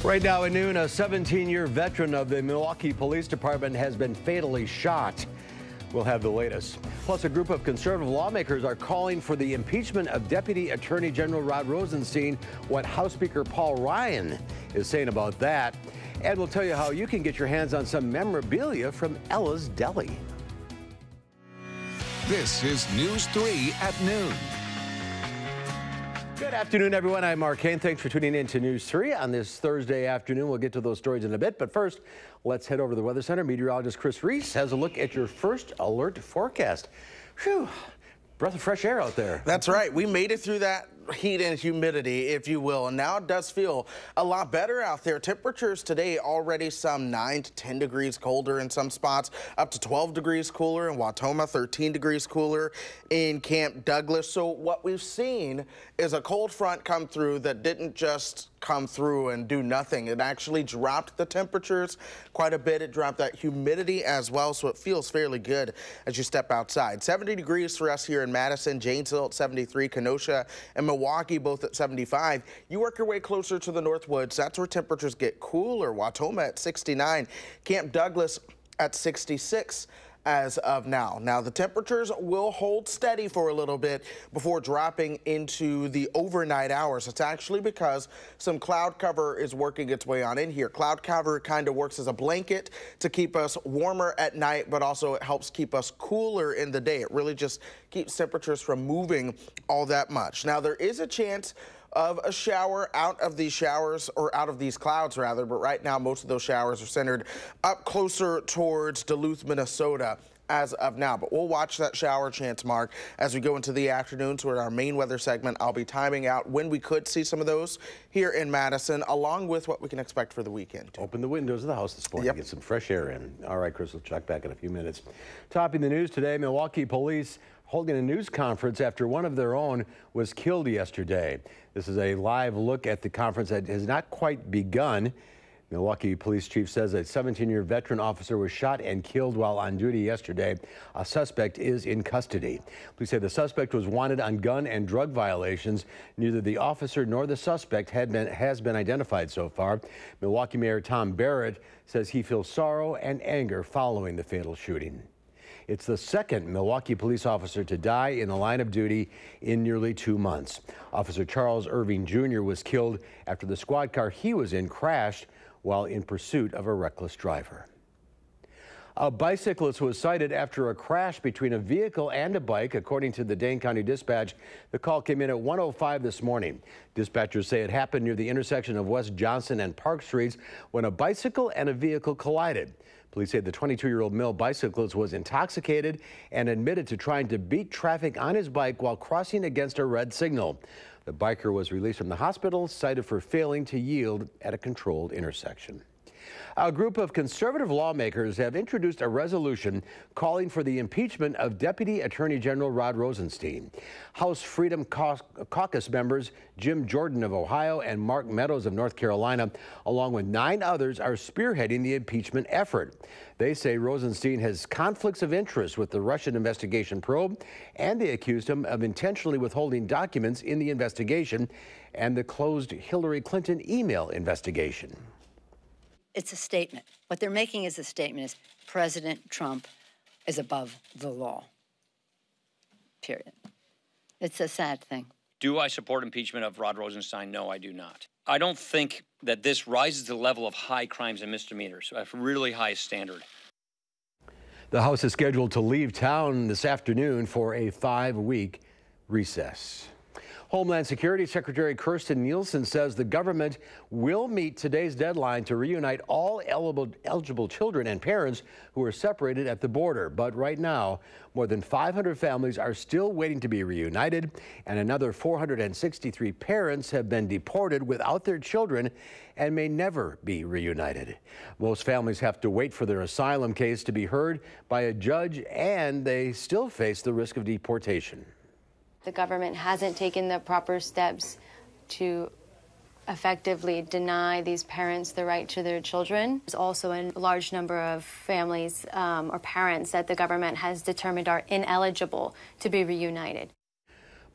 Right now at noon, a 17-year veteran of the Milwaukee Police Department has been fatally shot. We'll have the latest. Plus, a group of conservative lawmakers are calling for the impeachment of Deputy Attorney General Rod Rosenstein. What House Speaker Paul Ryan is saying about that. And we'll tell you how you can get your hands on some memorabilia from Ella's Deli. This is News 3 at noon. Good afternoon, everyone. I'm Mark Kane. Thanks for tuning in to News 3 on this Thursday afternoon. We'll get to those stories in a bit, but first, let's head over to the Weather Center. Meteorologist Chris Reese has a look at your first alert forecast. Whew, breath of fresh air out there. That's right. We made it through that heat and humidity, if you will, and now it does feel a lot better out there. Temperatures today already some 9 to 10 degrees colder in some spots, up to 12 degrees cooler in Wautoma, 13 degrees cooler in Camp Douglas. So what we've seen is a cold front come through that didn't just come through and do nothing. It actually dropped the temperatures quite a bit. It dropped that humidity as well, so it feels fairly good as you step outside. 70 degrees for us here in Madison, Janesville at 73, Kenosha and Milwaukee both at 75. You work your way closer to the Northwoods. That's where temperatures get cooler. Wautoma at 69, Camp Douglas at 66. As of now. Now, the temperatures will hold steady for a little bit before dropping into the overnight hours. It's actually because some cloud cover is working its way on in here. Cloud cover kind of works as a blanket to keep us warmer at night, but also it helps keep us cooler in the day. It really just keeps temperatures from moving all that much. Now, there is a chance of a shower out of these showers, or out of these clouds rather, but right now most of those showers are centered up closer towards Duluth, Minnesota as of now. But we'll watch that shower chance mark as we go into the afternoon. So in our main weather segment, I'll be timing out when we could see some of those here in Madison, along with what we can expect for the weekend. Open the windows of the house this morning. Yep. Get some fresh air in. All right, Chris, we'll check back in a few minutes. Topping the news today, Milwaukee police holding a news conference after one of their own was killed yesterday. This is a live look at the conference that has not quite begun. Milwaukee Police Chief says a 17-year veteran officer was shot and killed while on duty yesterday. A suspect is in custody. Police say the suspect was wanted on gun and drug violations. Neither the officer nor the suspect has been identified so far. Milwaukee Mayor Tom Barrett says he feels sorrow and anger following the fatal shooting. It's the second Milwaukee police officer to die in the line of duty in nearly 2 months. Officer Charles Irving Jr. was killed after the squad car he was in crashed while in pursuit of a reckless driver. A bicyclist was cited after a crash between a vehicle and a bike, according to the Dane County Dispatch. The call came in at 1:05 this morning. Dispatchers say it happened near the intersection of West Johnson and Park Streets when a bicycle and a vehicle collided. Police say the 22-year-old male bicyclist was intoxicated and admitted to trying to beat traffic on his bike while crossing against a red signal. The biker was released from the hospital, cited for failing to yield at a controlled intersection. A group of conservative lawmakers have introduced a resolution calling for the impeachment of Deputy Attorney General Rod Rosenstein. House Freedom Caucus members Jim Jordan of Ohio and Mark Meadows of North Carolina, along with 9 others, are spearheading the impeachment effort. They say Rosenstein has conflicts of interest with the Russian investigation probe, and they accused him of intentionally withholding documents in the investigation and the closed Hillary Clinton email investigation. It's a statement. What they're making as a statement is President Trump is above the law. Period. It's a sad thing. Do I support impeachment of Rod Rosenstein? No, I do not. I don't think that this rises to the level of high crimes and misdemeanors, a really high standard. The House is scheduled to leave town this afternoon for a 5-week recess. Homeland Security Secretary Kirstjen Nielsen says the government will meet today's deadline to reunite all eligible children and parents who are separated at the border. But right now, more than 500 families are still waiting to be reunited, and another 463 parents have been deported without their children and may never be reunited. Most families have to wait for their asylum case to be heard by a judge, and they still face the risk of deportation. The government hasn't taken the proper steps to effectively deny these parents the right to their children. There's also a large number of families or parents that the government has determined are ineligible to be reunited.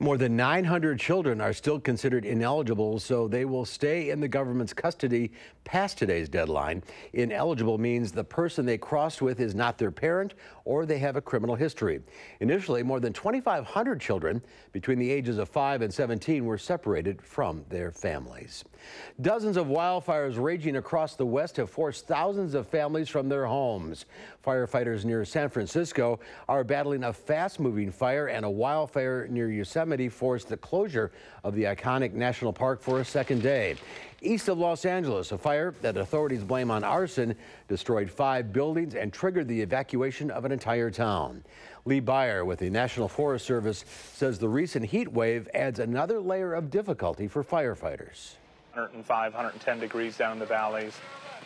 More than 900 children are still considered ineligible, so they will stay in the government's custody past today's deadline. Ineligible means the person they crossed with is not their parent or they have a criminal history. Initially, more than 2,500 children between the ages of 5 and 17 were separated from their families. Dozens of wildfires raging across the West have forced thousands of families from their homes. Firefighters near San Francisco are battling a fast-moving fire, and a wildfire near Yosemite forced the closure of the iconic national park for a second day. East of Los Angeles, a fire that authorities blame on arson destroyed 5 buildings and triggered the evacuation of an entire town. Lee Byer with the National Forest Service says the recent heat wave adds another layer of difficulty for firefighters. 105, 110 degrees down in the valleys,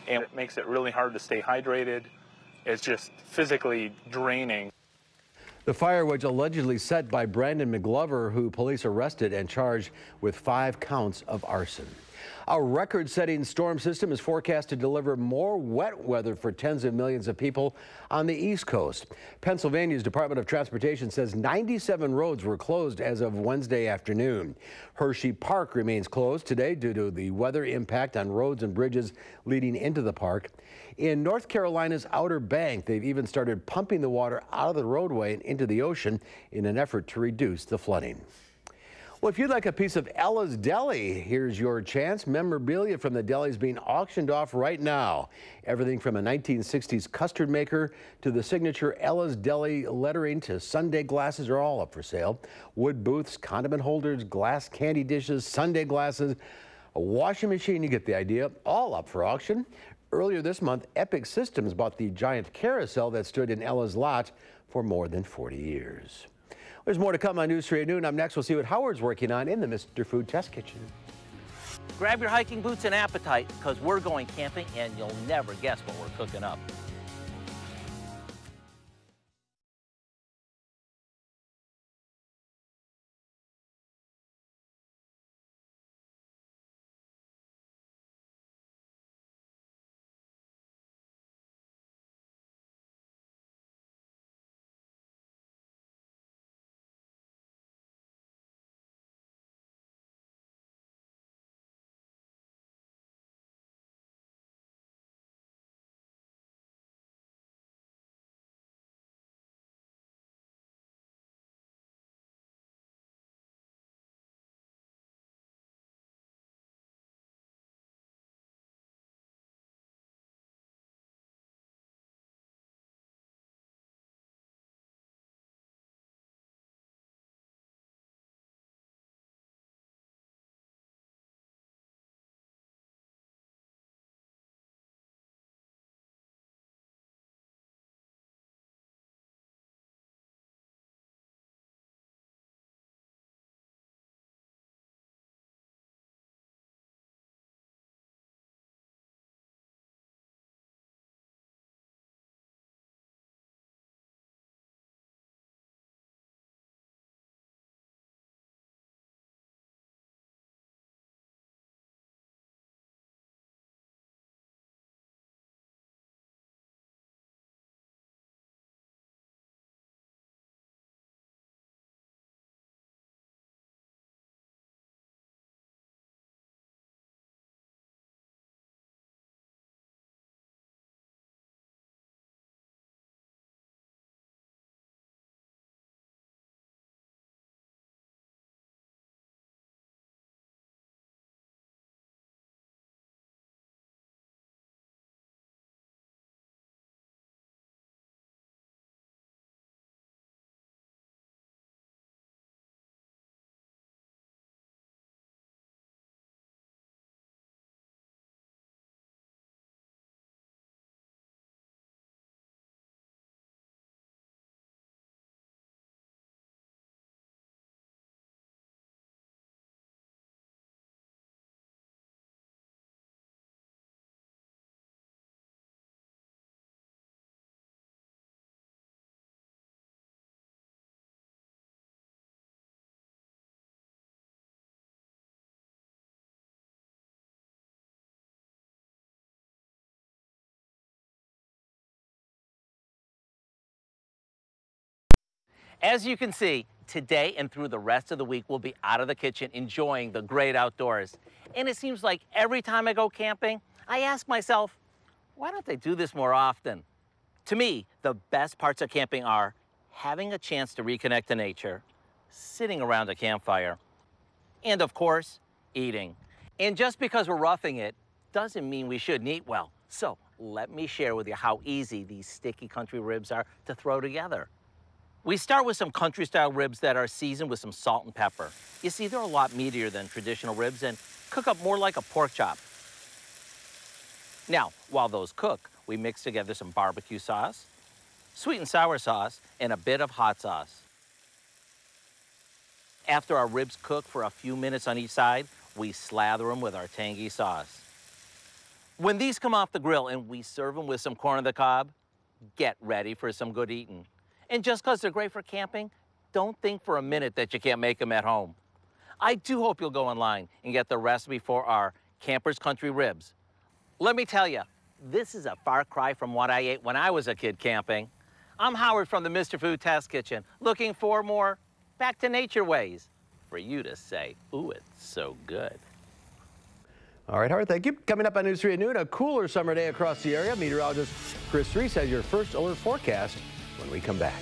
and it makes it really hard to stay hydrated. It's just physically draining. The fire was allegedly set by Brandon McGlover, who police arrested and charged with 5 counts of arson. A record-setting storm system is forecast to deliver more wet weather for tens of millions of people on the East Coast. Pennsylvania's Department of Transportation says 97 roads were closed as of Wednesday afternoon. Hershey Park remains closed today due to the weather impact on roads and bridges leading into the park. In North Carolina's Outer Bank, they've even started pumping the water out of the roadway and into the ocean in an effort to reduce the flooding. Well, if you'd like a piece of Ella's Deli, here's your chance. Memorabilia from the deli is being auctioned off right now. Everything from a 1960s custard maker to the signature Ella's Deli lettering to sundae glasses are all up for sale. Wood booths, condiment holders, glass candy dishes, sundae glasses, a washing machine, you get the idea, all up for auction. Earlier this month, Epic Systems bought the giant carousel that stood in Ella's lot for more than 40 years. There's more to come on News 3 at noon. Up next, we'll see what Howard's working on in the Mr. Food Test Kitchen. Grab your hiking boots and appetite, because we're going camping and you'll never guess what we're cooking up. As you can see, today and through the rest of the week, we'll be out of the kitchen enjoying the great outdoors. And it seems like every time I go camping, I ask myself, why don't they do this more often? To me, the best parts of camping are having a chance to reconnect to nature, sitting around a campfire, and of course, eating. And just because we're roughing it doesn't mean we shouldn't eat well. So let me share with you how easy these sticky country ribs are to throw together. We start with some country-style ribs that are seasoned with some salt and pepper. You see, they're a lot meatier than traditional ribs and cook up more like a pork chop. Now, while those cook, we mix together some barbecue sauce, sweet and sour sauce, and a bit of hot sauce. After our ribs cook for a few minutes on each side, we slather them with our tangy sauce. When these come off the grill and we serve them with some corn on the cob, get ready for some good eating. And just because they're great for camping, don't think for a minute that you can't make them at home. I do hope you'll go online and get the recipe for our Campers Country Ribs. Let me tell you, this is a far cry from what I ate when I was a kid camping. I'm Howard from the Mr. Food Test Kitchen, looking for more back to nature ways for you to say, ooh, it's so good. All right, Howard, thank you. Coming up on News 3 at noon, a cooler summer day across the area. Meteorologist Chris Reese has your first alert forecast when we come back.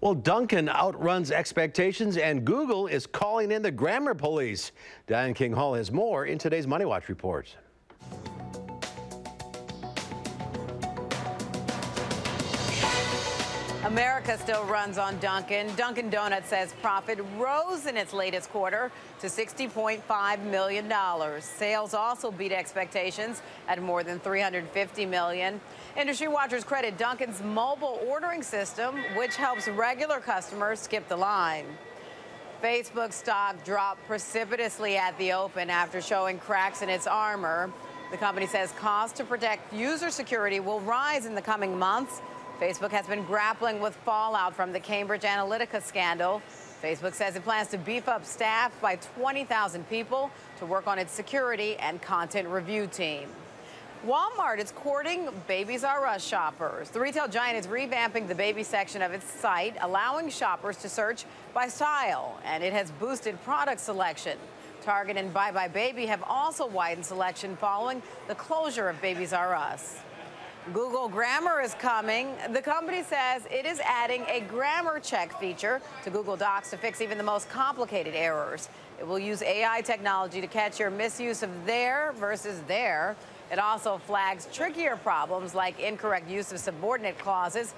Well, Dunkin' outruns expectations, and Google is calling in the grammar police. Diane King Hall has more in today's Money Watch report. America still runs on Dunkin'. Dunkin' Donuts says profit rose in its latest quarter to $60.5 million. Sales also beat expectations at more than $350 million. Industry watchers credit Dunkin's mobile ordering system, which helps regular customers skip the line. Facebook stock dropped precipitously at the open after showing cracks in its armor. The company says costs to protect user security will rise in the coming months. Facebook has been grappling with fallout from the Cambridge Analytica scandal. Facebook says it plans to beef up staff by 20,000 people to work on its security and content review team. Walmart is courting Babies R Us shoppers. The retail giant is revamping the baby section of its site, allowing shoppers to search by style, and it has boosted product selection. Target and Bye Bye Baby have also widened selection following the closure of Babies R Us. Google Grammar is coming. The company says it is adding a grammar check feature to Google Docs to fix even the most complicated errors. It will use AI technology to catch your misuse of there versus there. It also flags trickier problems like incorrect use of subordinate clauses.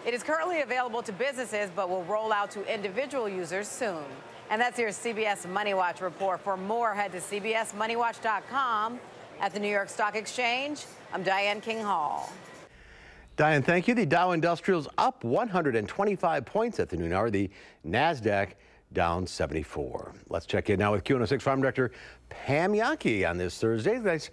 It is currently available to businesses, but will roll out to individual users soon. And that's your CBS Money Watch report. For more, head to cbsmoneywatch.com. At the New York Stock Exchange, I'm Diane King Hall. Diane, thank you. The Dow Industrial's up 125 points at the noon hour. The NASDAQ down 74. Let's check in now with Q106 Farm Director Pam Jahnke on this Thursday. Nice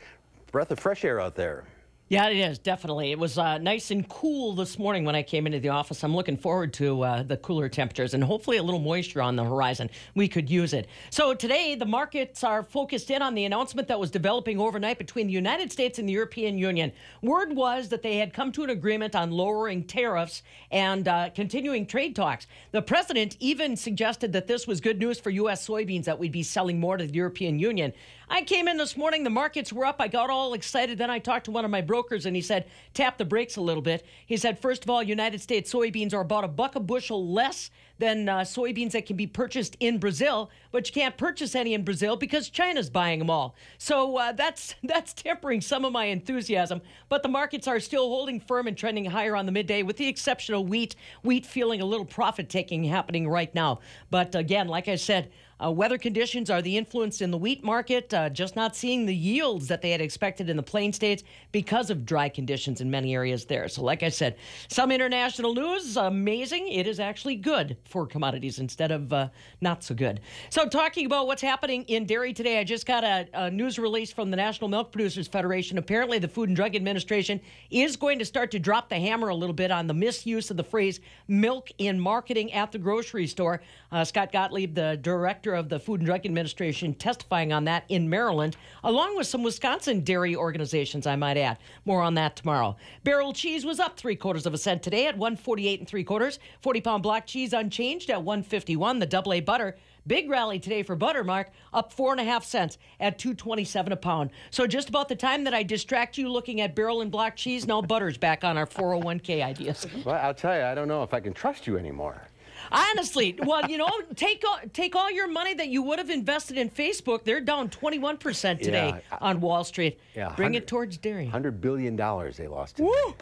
breath of fresh air out there. Yeah, it is, definitely. It was nice and cool this morning when I came into the office. I'm looking forward to the cooler temperatures and hopefully a little moisture on the horizon. We could use it. So today, the markets are focused in on the announcement that was developing overnight between the United States and the European Union. Word was that they had come to an agreement on lowering tariffs and continuing trade talks. The president even suggested that this was good news for U.S. soybeans, that we'd be selling more to the European Union. I came in this morning, the markets were up. I got all excited. Then I talked to one of my brokers and he said, tap the brakes a little bit. He said, first of all, United States soybeans are about $1 a bushel less than soybeans that can be purchased in Brazil, but you can't purchase any in Brazil because China's buying them all. So that's tempering some of my enthusiasm, but the markets are still holding firm and trending higher on the midday with the exception of wheat. Wheat feeling a little profit-taking happening right now. But again, like I said, weather conditions are the influence in the wheat market, just not seeing the yields that they had expected in the Plain States because of dry conditions in many areas there. So like I said, some international news, amazing. It is actually good for commodities instead of not so good. So talking about what's happening in dairy today, I just got a news release from the National Milk Producers Federation. Apparently the Food and Drug Administration is going to start to drop the hammer a little bit on the misuse of the phrase milk in marketing at the grocery store. Scott Gottlieb, the director of the Food and Drug Administration, testifying on that in Maryland, along with some Wisconsin dairy organizations, I might add. More on that tomorrow. Barrel cheese was up 3/4 cents today at 148 3/4. 40-pound block cheese unchanged at 151. The AA butter, big rally today for butter, Mark, up 4.5 cents at 2.27 a pound. So just about the time that I distract you looking at barrel and block cheese, now butter's back on our 401k ideas. Well, I'll tell you, I don't know if I can trust you anymore. Honestly, well, you know, take all your money that you would have invested in Facebook. They're down 21% today on Wall Street. Yeah, bring it towards dairy. $100 billion they lost today. Woo!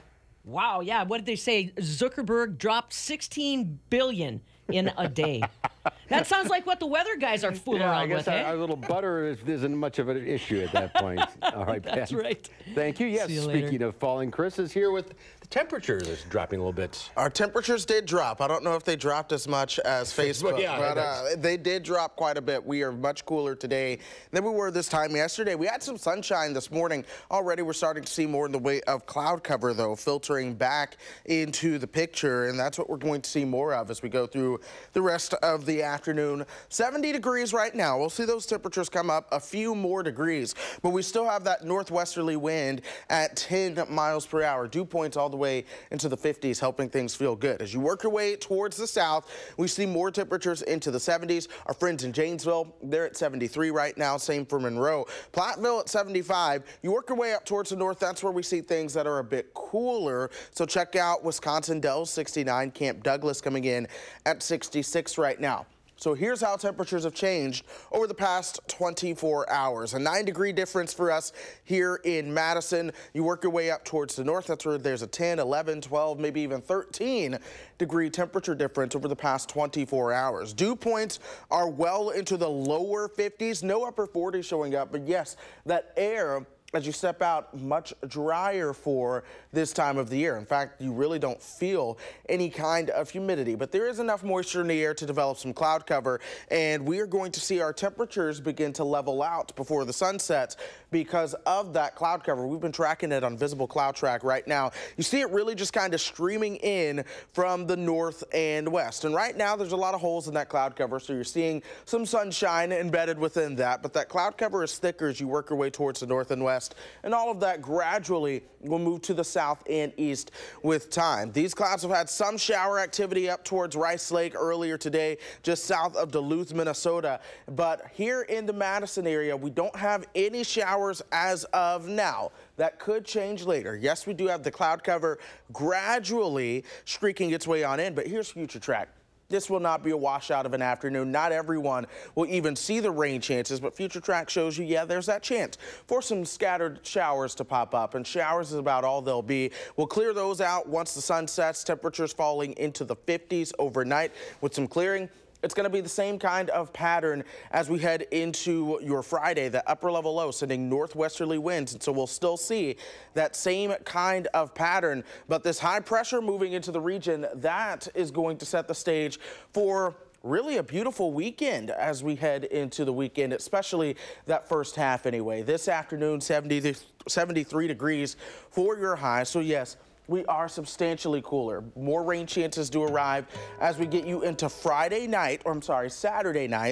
Wow, yeah. What did they say? Zuckerberg dropped $16 billion in a day. That sounds like what the weather guys are fooling around with. Our little butter isn't much of an issue at that point. All right, that's Pam. right. Thank you. Yes, speaking of falling, Chris is here with the temperatures is dropping a little bit. Our temperatures did drop. I don't know if they dropped as much as Facebook, but they did drop quite a bit. We are much cooler today than we were this time yesterday. We had some sunshine this morning. Already we're starting to see more in the way of cloud cover, though, filtering back into the picture, and that's what we're going to see more of as we go through the rest of the afternoon. 70 degrees right now. We'll see those temperatures come up a few more degrees, but we still have that northwesterly wind at 10 miles per hour. Dew points all the way into the 50s, helping things feel good. As you work your way towards the south, we see more temperatures into the 70s. Our friends in Janesville, they're at 73 right now. Same for Monroe. Platteville at 75. You work your way up towards the north, that's where we see things that are a bit cooler. So check out Wisconsin Dells, 69. Camp Douglas coming in at 66 right now. So here's how temperatures have changed over the past 24 hours. A 9-degree difference for us here in Madison. You work your way up towards the north. That's where there's a 10, 11, 12, maybe even 13-degree temperature difference over the past 24 hours. Dew points are well into the lower 50s. No upper 40s showing up. But yes, that air as you step out, much drier for this time of the year. In fact, you really don't feel any kind of humidity, but there is enough moisture in the air to develop some cloud cover, and we are going to see our temperatures begin to level out before the sun sets because of that cloud cover. We've been tracking it on Visible Cloud Track right now. You see it really just kind of streaming in from the north and west, and right now there's a lot of holes in that cloud cover, so you're seeing some sunshine embedded within that, but that cloud cover is thicker as you work your way towards the north and west. And all of that gradually will move to the south and east with time. These clouds have had some shower activity up towards Rice Lake earlier today, just south of Duluth, Minnesota. But here in the Madison area, we don't have any showers as of now. That could change later. Yes, we do have the cloud cover gradually streaking its way on in, but here's Future Track. This will not be a washout of an afternoon. Not everyone will even see the rain chances, but Future Track shows you, yeah, there's that chance for some scattered showers to pop up, and showers is about all they'll be. We'll clear those out once the sun sets, temperatures falling into the 50s overnight with some clearing. It's going to be the same kind of pattern as we head into your Friday, the upper level low sending northwesterly winds. And so we'll still see that same kind of pattern. But this high pressure moving into the region, that is going to set the stage for really a beautiful weekend as we head into the weekend, especially that first half anyway. This afternoon, 73 degrees for your high. So yes, we are substantially cooler. More rain chances do arrive as we get you into Saturday night.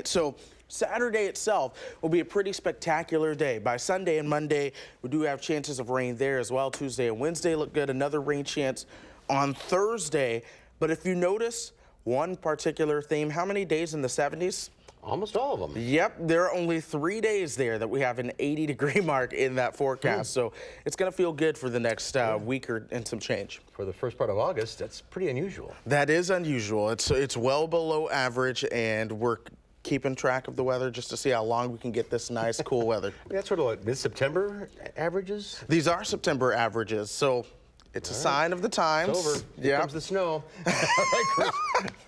So Saturday itself will be a pretty spectacular day. By Sunday and Monday, we do have chances of rain there as well. Tuesday and Wednesday look good. Another rain chance on Thursday. But if you notice one particular theme, how many days in the 70s? Almost all of them. Yep, there are only 3 days there that we have an 80-degree mark in that forecast. So it's going to feel good for the next week and some change. For the first part of August, that's pretty unusual. That is unusual. It's well below average, and we're keeping track of the weather just to see how long we can get this nice, cool weather. That's sort of like mid-September averages? These are September averages, so it's a sign of the times. It's over. Here comes the snow. All right, Chris.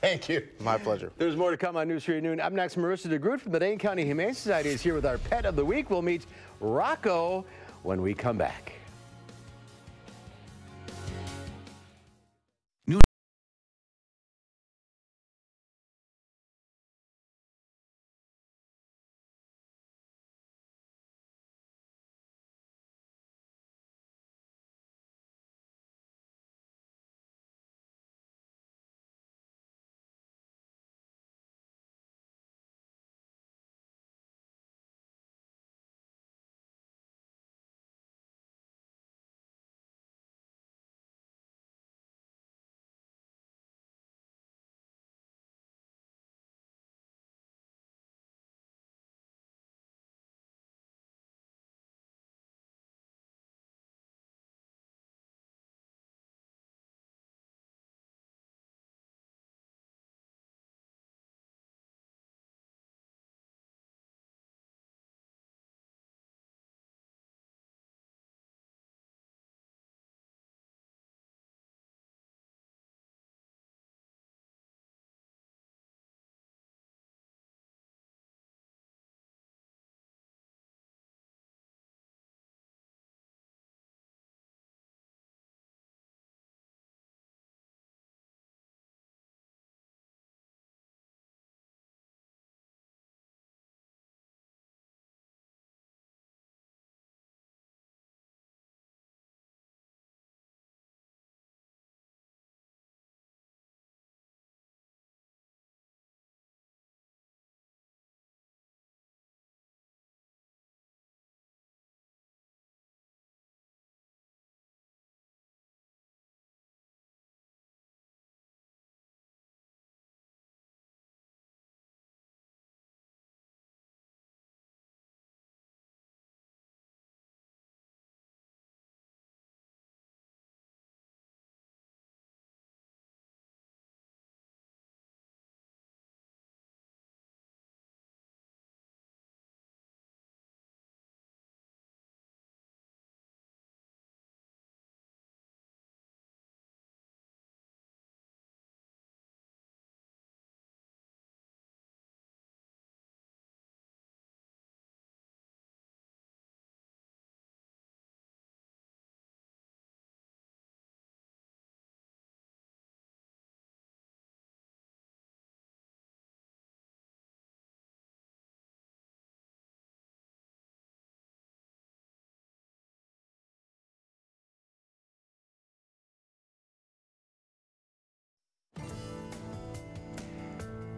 Thank you. My pleasure. There's more to come on News 3 at noon. Up next, Marissa DeGroot from the Dane County Humane Society is here with our pet of the week. We'll meet Rocco when we come back.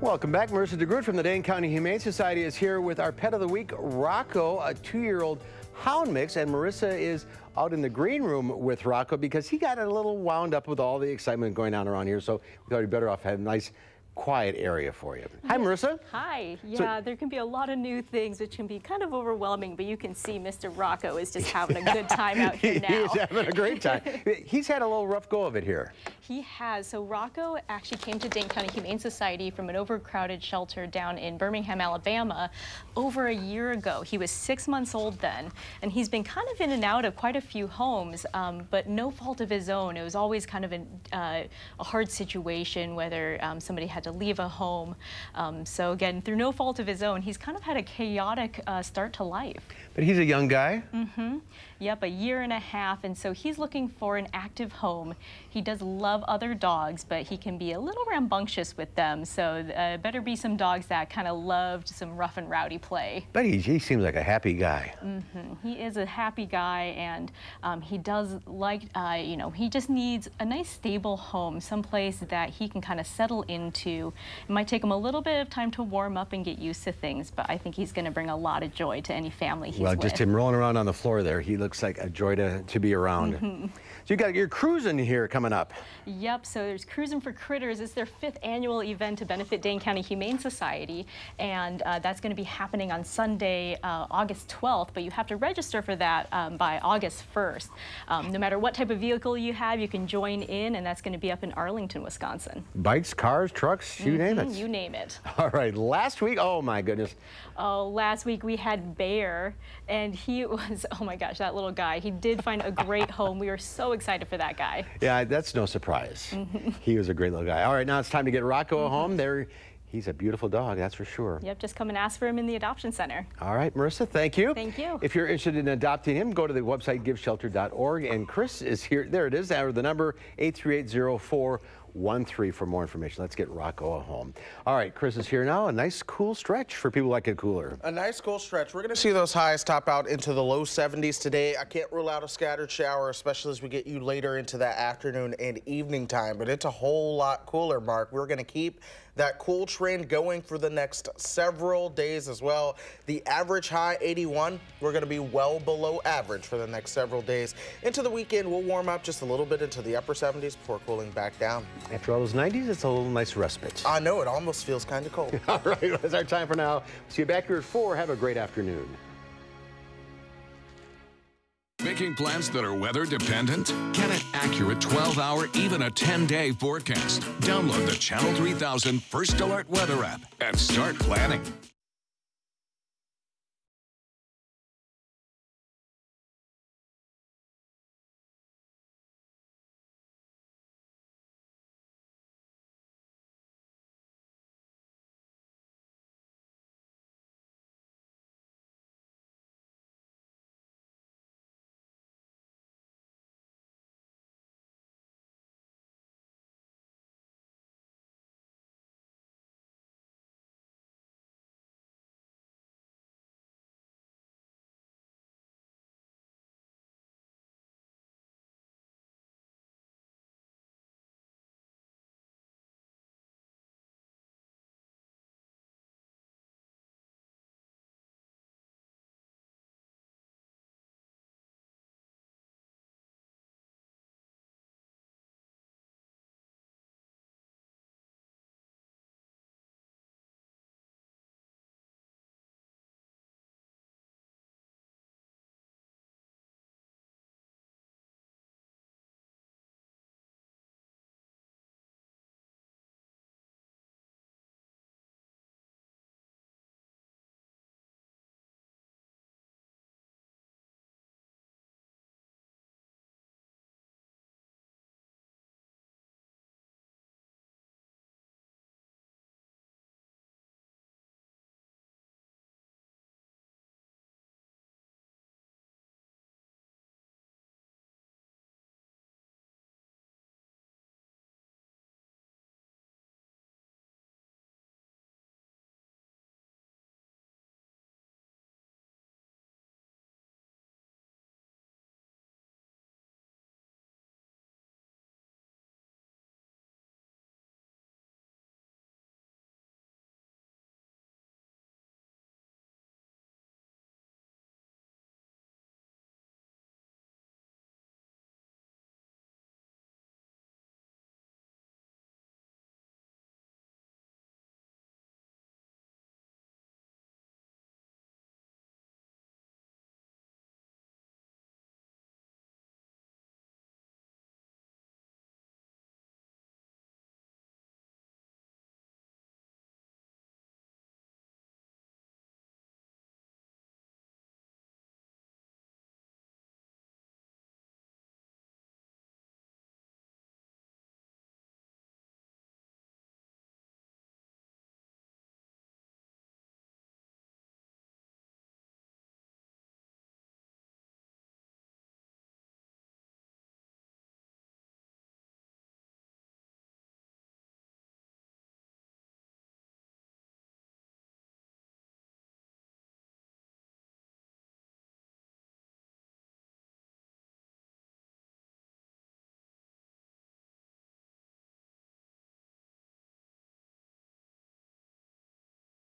Welcome back. Marissa DeGroot from the Dane County Humane Society is here with our pet of the week, Rocco, a 2-year-old hound mix. And Marissa is out in the green room with Rocco because he got a little wound up with all the excitement going on around here. So we thought he'd better off have a nice, quiet area for you. Hi, Marissa. Hi. Yeah, there can be a lot of new things which can be kind of overwhelming, but you can see Mr. Rocco is just having a good time out here now. He's having a great time. He's had a little rough go of it here. He has. So Rocco actually came to Dane County Humane Society from an overcrowded shelter down in Birmingham, Alabama, over a year ago. He was 6 months old then, and he's been kind of in and out of quite a few homes, but no fault of his own. It was always kind of a hard situation, whether somebody had to leave a home. So again, through no fault of his own, he's kind of had a chaotic start to life. But he's a young guy. Mm-hmm. Yep, a year and a half, and so he's looking for an active home. He does love other dogs, but he can be a little rambunctious with them, so better be some dogs that kind of loved some rough and rowdy play. But he seems like a happy guy. Mm-hmm. He is a happy guy, and he does like, you know, he just needs a nice stable home, someplace that he can kind of settle into. It might take him a little bit of time to warm up and get used to things, but I think he's going to bring a lot of joy to any family he's with. Well, just him rolling around on the floor there, he looks like a joy to be around. Mm-hmm. So you got your cruising here coming up. Yep, so there's Cruising for Critters. It's their 5th annual event to benefit Dane County Humane Society, and that's going to be happening on Sunday, August 12th, but you have to register for that by August 1st. No matter what type of vehicle you have, you can join in, and that's going to be up in Arlington, Wisconsin. Bikes, cars, trucks, you name it. You name it. All right, last week, oh my goodness. Oh, last week we had Bear, and he was, oh my gosh, that little guy. He did find a great home. We were so excited for that guy. Yeah, that's no surprise. He was a great little guy. All right, now it's time to get Rocco home. There, he's a beautiful dog, that's for sure. Yep, just come and ask for him in the adoption center. All right, Marissa, thank you. Thank you. If you're interested in adopting him, go to the website giveshelter.org, and Chris is here. There it is, the number 838-0413 for more information. Let's get Rocco home. All right, Chris is here now. A nice cool stretch for people like it cooler. A nice cool stretch. We're going to see those highs top out into the low 70s today. I can't rule out a scattered shower, especially as we get you later into that afternoon and evening time, but it's a whole lot cooler, Mark. We're going to keep that cool trend going for the next several days as well. The average high 81, we're going to be well below average for the next several days. Into the weekend, we'll warm up just a little bit into the upper 70s before cooling back down. After all those 90s, it's a little nice respite. I know, it almost feels kind of cold. All right, that's our time for now. See you back here at 4. Have a great afternoon. Making plans that are weather dependent? Get an accurate 12-hour, even a 10-day forecast. Download the Channel 3000 First Alert Weather app and start planning.